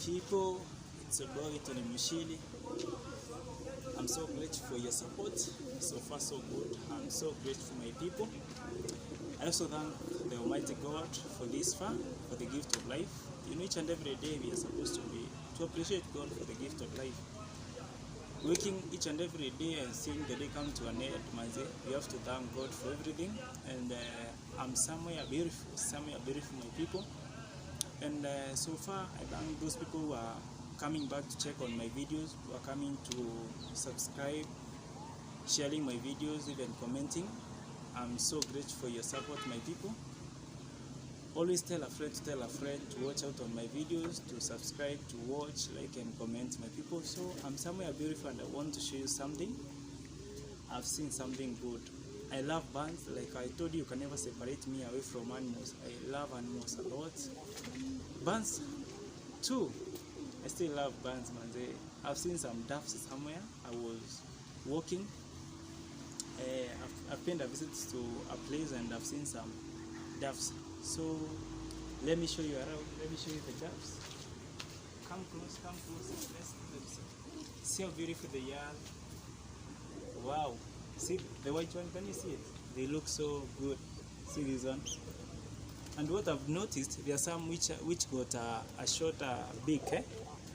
people, it's a boy Tony Mushili. I'm so grateful for your support. So far so good. I'm so grateful for my people. I also thank the Almighty God for this far, for the gift of life. In each and every day we are supposed to appreciate God for the gift of life. Waking each and every day and seeing the day come to an end, we have to thank God for everything. And I'm somewhere beautiful, my people. And so far, I thank those people who are coming back to check on my videos, who are coming to subscribe, sharing my videos, even commenting. I'm so grateful for your support, my people. Always tell a friend to watch out on my videos, to subscribe, to watch, like and comment, my people. So I'm somewhere beautiful and I want to show you something. I've seen something good. I love bands. Like I told you, you can never separate me away from animals. I love animals a lot. Bands too. I still love bands, man. I've seen some doves somewhere. I was walking. I've paid a visit to a place and I've seen some doves. So let me show you around. Let me show you the doves. Come close, come close. Let's see how beautiful they are. Wow. See the white one, can you see it? They look so good. See this one? And what I've noticed, there are some which got a shorter beak,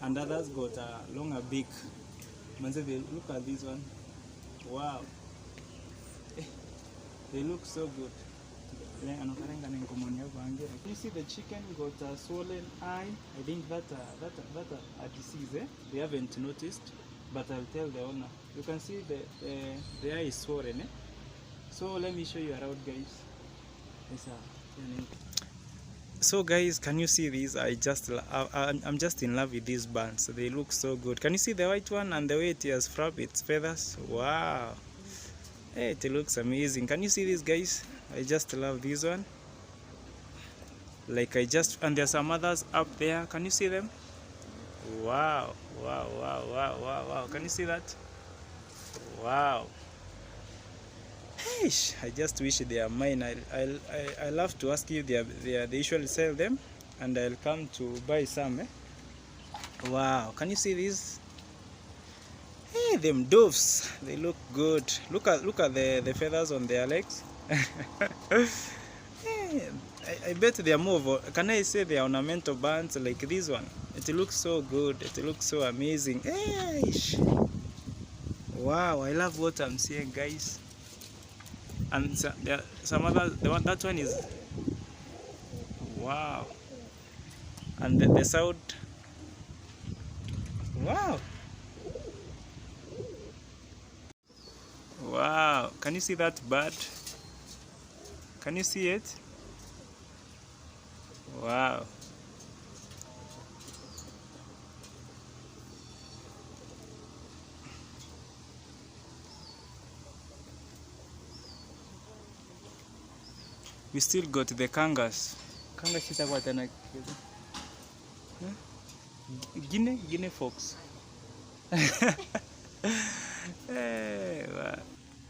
and others got a longer beak. Look at this one. Wow. They look so good. You see the chicken got a swollen eye. I think that a disease. They haven't noticed, but I'll tell the owner. You can see the eye is swollen. So let me show you around, guys. So guys, can you see these? I'm just in love with these bands. They look so good. Can you see the white one and the way it has flapped its feathers? Wow. Hey, it looks amazing. Can you see these, guys? I just love this one. And there's some others up there. Can you see them? Wow. Wow. Can you see that? Wow. I just wish they are mine. I love to ask you they usually sell them, and I'll come to buy some. Wow, can you see these? Hey, them doves, they look good. Look at the feathers on their legs. Hey, I bet they are more of, can I say they are ornamental bands like this one? It looks so good. It looks so amazing. Hey, wow, I love what I'm seeing, guys. And there are some other, that one is, wow. And the sound, wow. Wow, can you see that bird? Can you see it? Wow. We still got the kangas. Kangas is what an Guinea fox. Hey, wow.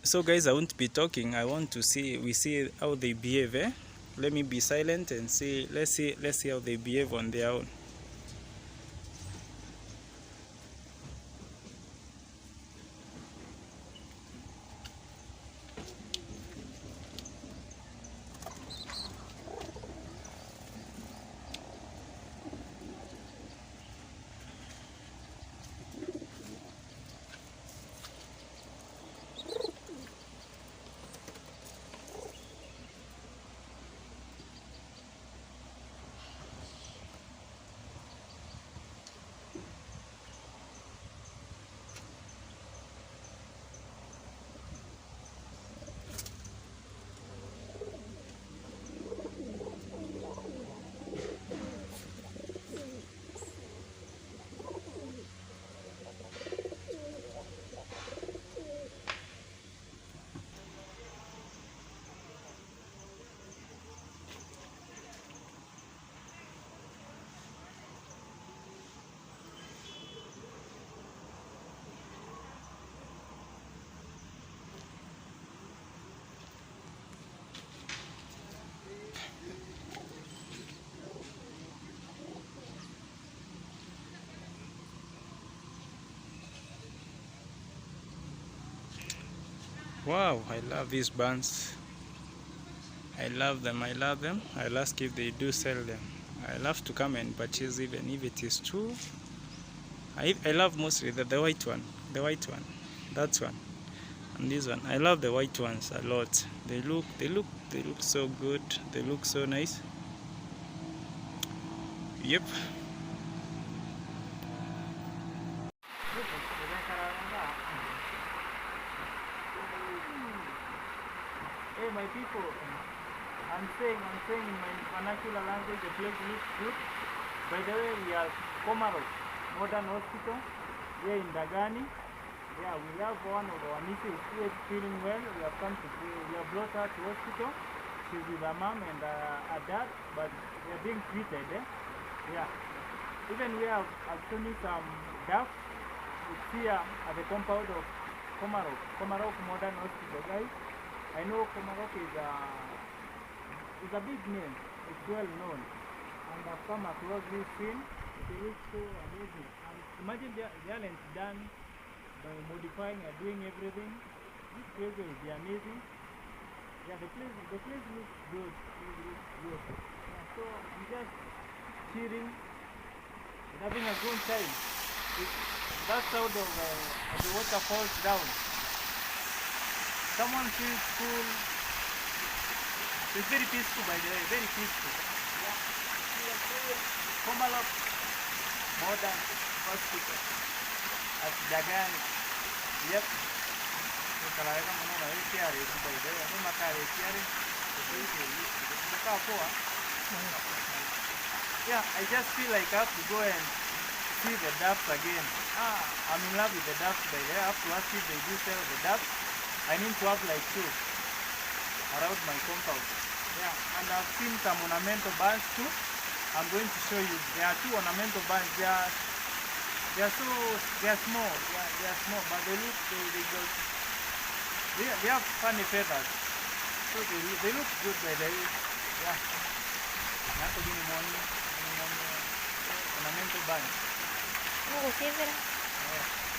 So guys, I won't be talking. I want to we see how they behave. Let me be silent and see. Let's see how they behave on their own. Wow, I love these buns. I love them. I love them. I'll ask if they do sell them. I love to come and purchase even if it is true. I love mostly the white one. The white one. That's one. And this one. I love the white ones a lot. They look so good. They look so nice. Yep. Hey my people, I'm saying in my vernacular language, the place looks good. By the way, we are Komarok Modern Hospital here in Dagani. Yeah, we have one of our nieces who is feeling well. We have come to see, we have brought her to hospital. She's with her mom and her dad, but they are being treated. Yeah. Even we have actually some ducks. It's here at the compound of Komarok Modern Hospital, guys. I know Komarok is a big name. It's well known. And I've come across this scene. It looks so amazing. And imagine the talent done by modifying and doing everything. This place will be amazing. Yeah, the place looks good. It looks good. Yeah, so I'm just cheering and having a good time. That sound of the water falls down. Someone feels cool. It's very peaceful, by the way, very peaceful. Yeah. Komarok Modern Hospital at Dagani. Yep. Yeah, I just feel like I have to go and see the ducks again. I'm in love with the ducks, by the way. I have to ask if they do sell the ducks. I need to have like two around my compound. Yeah, and I've seen some ornamental bands too. I'm going to show you. There are two ornamental bands. They are small. Yeah, they are small, but they have funny feathers. So they look good by the way. Yeah. Ornamental bands. Oh, severa.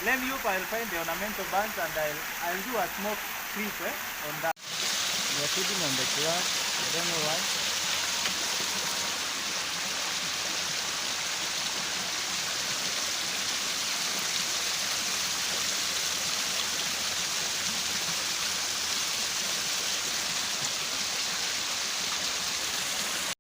Let me hope I'll find the ornamental bands and I'll do a smoke clip on that. We are sitting on the grass. I don't know why.